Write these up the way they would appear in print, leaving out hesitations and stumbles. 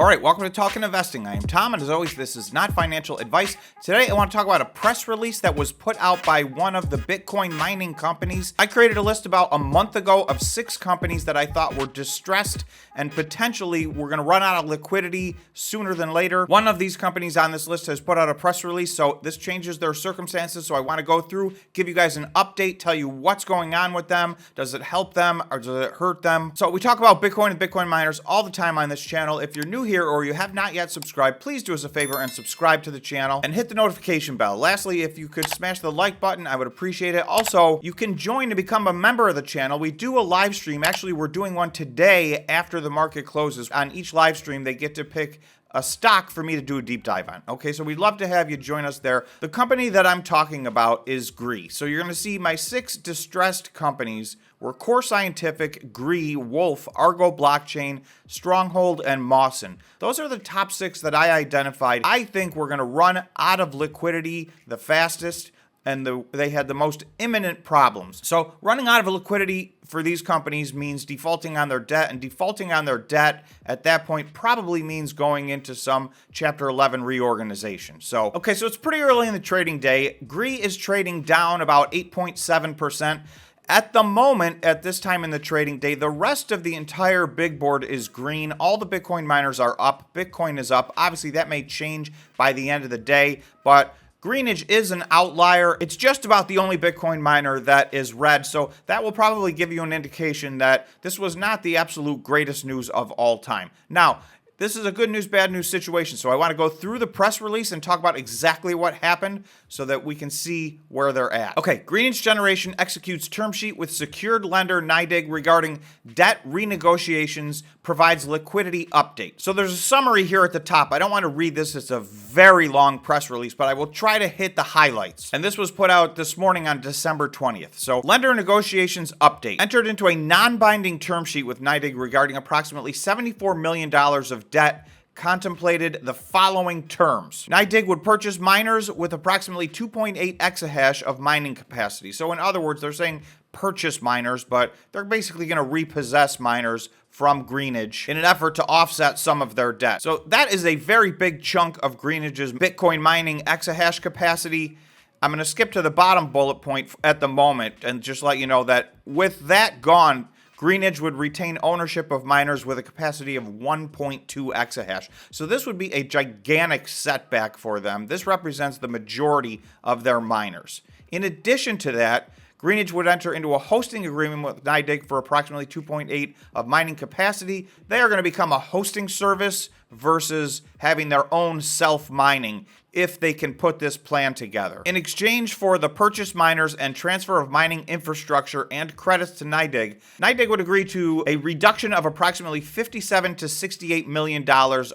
All right, welcome to Talking Investing. I am Tom, and as always, this is not financial advice. Today, I want to talk about a press release that was put out by one of the Bitcoin mining companies. I created a list about a month ago of 6 companies that I thought were distressed and potentially were going to run out of liquidity sooner than later. One of these companies on this list has put out a press release, so this changes their circumstances. So I want to go through, give you guys an update, tell you what's going on with them. Does it help them or does it hurt them? So we talk about Bitcoin and Bitcoin miners all the time on this channel. If you're new here or you have not yet subscribed, please do us a favor and subscribe to the channel and hit the notification bell. Lastly, if you could smash the like button, I would appreciate it. Also, you can join to become a member of the channel. We do a live stream. Actually, we're doing one today after the market closes. On each live stream, they get to pick a stock for me to do a deep dive on. Okay, so we'd love to have you join us there. The company that I'm talking about is GREE. So you're going to see my 6 distressed companies were Core Scientific, GREE, Wolf, Argo Blockchain, Stronghold, and Mawson. Those are the top 6 that I identified. I think we're going to run out of liquidity the fastest, and they had the most imminent problems. So running out of liquidity for these companies means defaulting on their debt, and defaulting on their debt at that point probably means going into some Chapter 11 reorganization. So it's pretty early in the trading day. GREE is trading down about 8.7%. At the moment, at this time in the trading day, the rest of the entire big board is green. All the Bitcoin miners are up. Bitcoin is up. Obviously, that may change by the end of the day, but Greenidge is an outlier. It's just about the only Bitcoin miner that is red, so that will probably give you an indication that this was not the absolute greatest news of all time. Now, this is a good news, bad news situation, so I want to go through the press release and talk about exactly what happened so that we can see where they're at. Okay, Greenidge Generation executes term sheet with secured lender NYDIG regarding debt renegotiations, provides liquidity update. So there's a summary here at the top. I don't want to read this. It's a very long press release, but I will try to hit the highlights. And this was put out this morning on December 20th. So lender negotiations update. Entered into a non-binding term sheet with NYDIG regarding approximately $74 million of debt. Contemplated the following terms. NYDIG would purchase miners with approximately 2.8 exahash of mining capacity. So in other words, they're saying purchase miners, but they're basically going to repossess miners from Greenidge in an effort to offset some of their debt. So that is a very big chunk of Greenidge's Bitcoin mining exahash capacity. I'm going to skip to the bottom bullet point at the moment and just let you know that with that gone, Greenidge would retain ownership of miners with a capacity of 1.2 exahash. So this would be a gigantic setback for them. This represents the majority of their miners. In addition to that, Greenidge would enter into a hosting agreement with NYDIG for approximately 2.8 of mining capacity. They are going to become a hosting service versus having their own self-mining if they can put this plan together. In exchange for the purchase miners and transfer of mining infrastructure and credits to NYDIG, NYDIG would agree to a reduction of approximately $57 to $68 million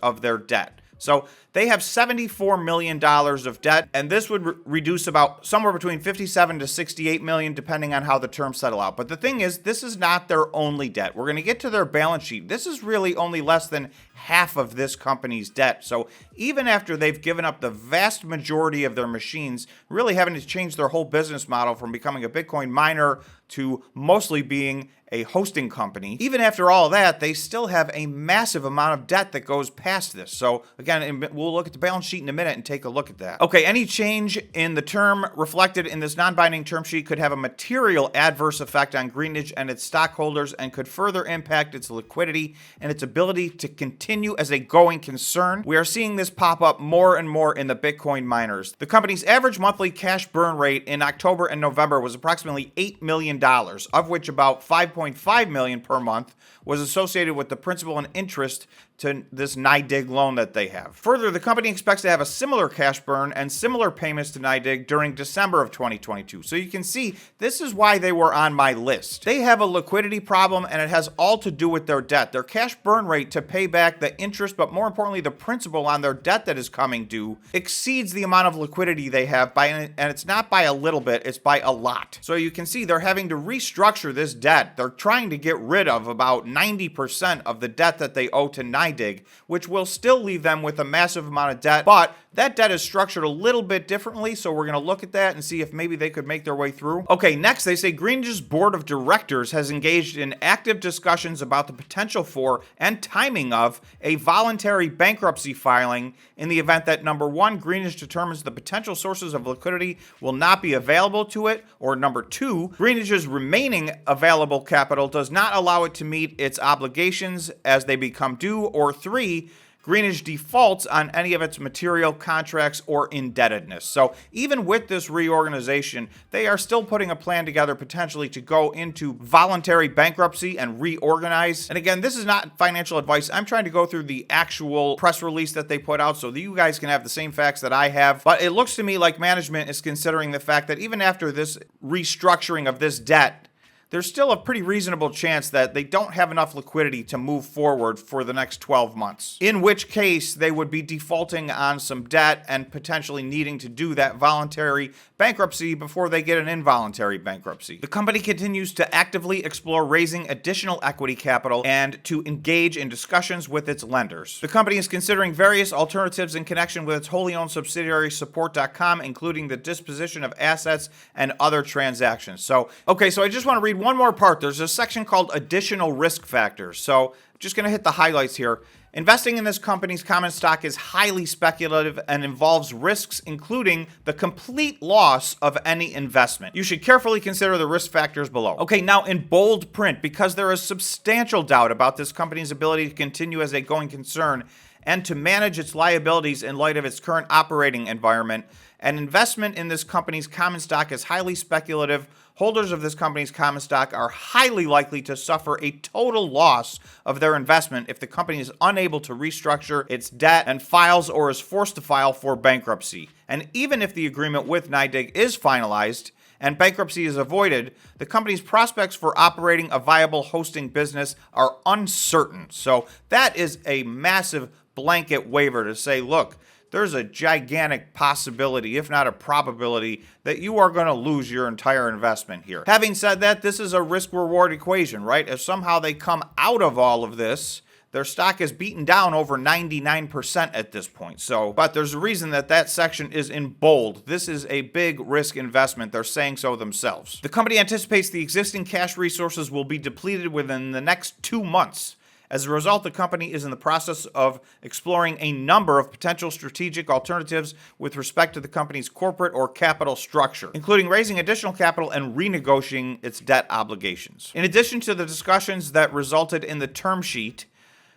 of their debt. So they have $74 million of debt, and this would reduce about somewhere between $57 to $68 million, depending on how the terms settle out. But the thing is, this is not their only debt. We're going to get to their balance sheet. This is really only less than half of this company's debt. So even after they've given up the vast majority of their machines, really having to change their whole business model from becoming a Bitcoin miner to mostly being a hosting company, even after all that, they still have a massive amount of debt that goes past this. So again, we'll look at the balance sheet in a minute and take a look at that. Okay, any change in the term reflected in this non-binding term sheet could have a material adverse effect on Greenidge and its stockholders and could further impact its liquidity and its ability to continue as a going concern. We are seeing this pop up more and more in the Bitcoin miners. The company's average monthly cash burn rate in October and November was approximately $8 million, of which about $5.5 million per month was associated with the principal and interest to this NYDIG loan that they have. Further, the company expects to have a similar cash burn and similar payments to NYDIG during December of 2022. So you can see this is why they were on my list. They have a liquidity problem, and it has all to do with their debt. Their cash burn rate to pay back the interest, but more importantly, the principal on their debt that is coming due, exceeds the amount of liquidity they have and it's not by a little bit, it's by a lot. So you can see they're having to restructure this debt. They're trying to get rid of about 90% of the debt that they owe to NYDIG, which will still leave them with a massive amount of debt, but that debt is structured a little bit differently, so we're going to look at that and see if maybe they could make their way through. Okay, next they say Greenwich's board of directors has engaged in active discussions about the potential for and timing of a voluntary bankruptcy filing in the event that number one, Greenwich determines the potential sources of liquidity will not be available to it, or number two, Greenwich's remaining available capital does not allow it to meet its obligations as they become due, or three, Greenwich defaults on any of its material contracts or indebtedness. So even with this reorganization, they are still putting a plan together potentially to go into voluntary bankruptcy and reorganize. And again, this is not financial advice. I'm trying to go through the actual press release that they put out so that you guys can have the same facts that I have. But it looks to me like management is considering the fact that even after this restructuring of this debt, there's still a pretty reasonable chance that they don't have enough liquidity to move forward for the next 12 months. In which case, they would be defaulting on some debt and potentially needing to do that voluntary bankruptcy before they get an involuntary bankruptcy. The company continues to actively explore raising additional equity capital and to engage in discussions with its lenders. The company is considering various alternatives in connection with its wholly owned subsidiary Support.com, including the disposition of assets and other transactions. So I just want to read one more part. There's a section called additional risk factors. So I'm just going to hit the highlights here. Investing in this company's common stock is highly speculative and involves risks including the complete loss of any investment. You should carefully consider the risk factors below. Okay, now in bold print, because there is substantial doubt about this company's ability to continue as a going concern and to manage its liabilities in light of its current operating environment, an investment in this company's common stock is highly speculative. Holders of this company's common stock are highly likely to suffer a total loss of their investment if the company is unable to restructure its debt and files or is forced to file for bankruptcy. And even if the agreement with NYDIG is finalized and bankruptcy is avoided, the company's prospects for operating a viable hosting business are uncertain. So that is a massive blanket waiver to say, look, there's a gigantic possibility, if not a probability, that you are going to lose your entire investment here. Having said that, this is a risk-reward equation, right? If somehow they come out of all of this, their stock is beaten down over 99% at this point. But there's a reason that section is in bold. This is a big risk investment. They're saying so themselves. The company anticipates the existing cash resources will be depleted within the next 2 months. As a result, the company is in the process of exploring a number of potential strategic alternatives with respect to the company's corporate or capital structure, including raising additional capital and renegotiating its debt obligations. In addition to the discussions that resulted in the term sheet,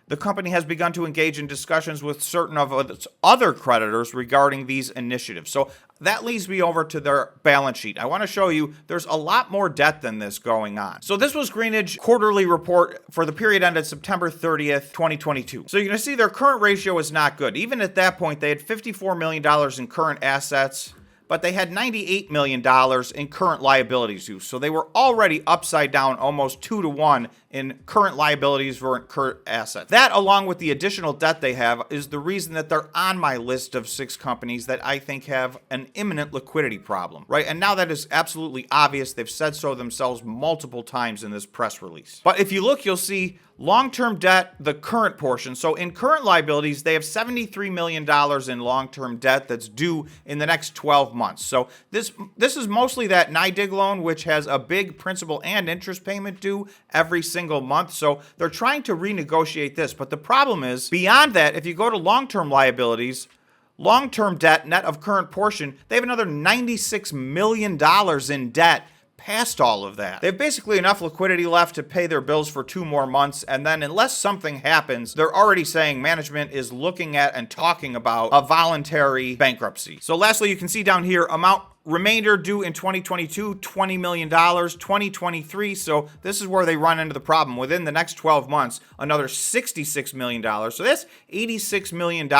the company has begun to engage in discussions with certain of its other creditors regarding these initiatives. So that leads me over to their balance sheet. I want to show you there's a lot more debt than this going on. So this was Greenwich quarterly report for the period ended September 30th, 2022. So you're going to see their current ratio is not good. Even at that point, they had $54 million in current assets, but they had $98 million in current liabilities due. So they were already upside down almost 2-to-1 in current liabilities versus current assets. That, along with the additional debt they have, is the reason that they're on my list of 6 companies that I think have an imminent liquidity problem, right? And now that is absolutely obvious. They've said so themselves multiple times in this press release. But if you look, you'll see long-term debt, the current portion. So in current liabilities, they have $73 million in long-term debt that's due in the next 12 months. So this is mostly that NYDIG loan, which has a big principal and interest payment due every single month. So they're trying to renegotiate this. But the problem is, beyond that, if you go to long-term liabilities, long-term debt, net of current portion, they have another $96 million in debt past all of that. They have basically enough liquidity left to pay their bills for 2 more months, and then unless something happens, they're already saying management is looking at and talking about a voluntary bankruptcy. So lastly, you can see down here, amount remainder due in 2022, $20 million, 2023, so this is where they run into the problem. Within the next 12 months, another $66 million. So that's $86 million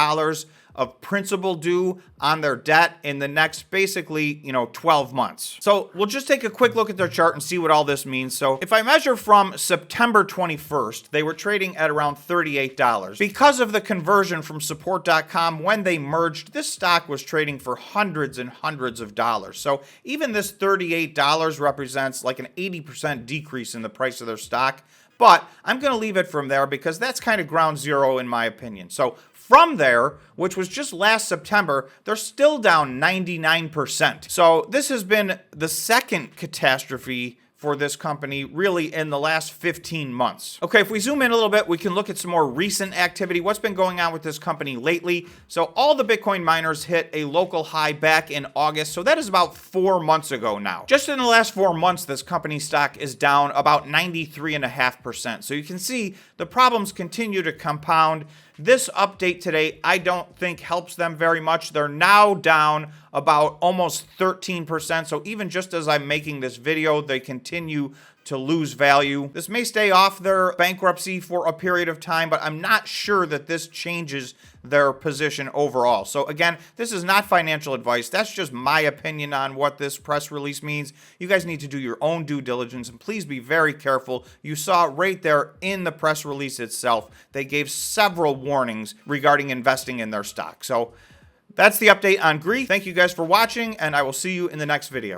of principal due on their debt in the next basically, 12 months. So we'll just take a quick look at their chart and see what all this means. So if I measure from September 21st, they were trading at around $38. Because of the conversion from Support.com, when they merged, this stock was trading for hundreds and hundreds of dollars. So even this $38 represents like an 80% decrease in the price of their stock. But I'm going to leave it from there because that's kind of ground zero in my opinion. So from there, which was just last September, they're still down 99%. So this has been the second catastrophe for this company really in the last 15 months. Okay, if we zoom in a little bit, we can look at some more recent activity. What's been going on with this company lately? So all the Bitcoin miners hit a local high back in August. So that is about 4 months ago now. Just in the last 4 months, this company stock is down about 93.5%. So you can see the problems continue to compound. This update today, I don't think helps them very much. They're now down about almost 13%. So even just as I'm making this video, they continue to lose value. This may stay off their bankruptcy for a period of time, but I'm not sure that this changes their position overall. So again, this is not financial advice. That's just my opinion on what this press release means. You guys need to do your own due diligence, and please be very careful. You saw right there in the press release itself, they gave several warnings regarding investing in their stock. So that's the update on Greek. Thank you guys for watching, and I will see you in the next video.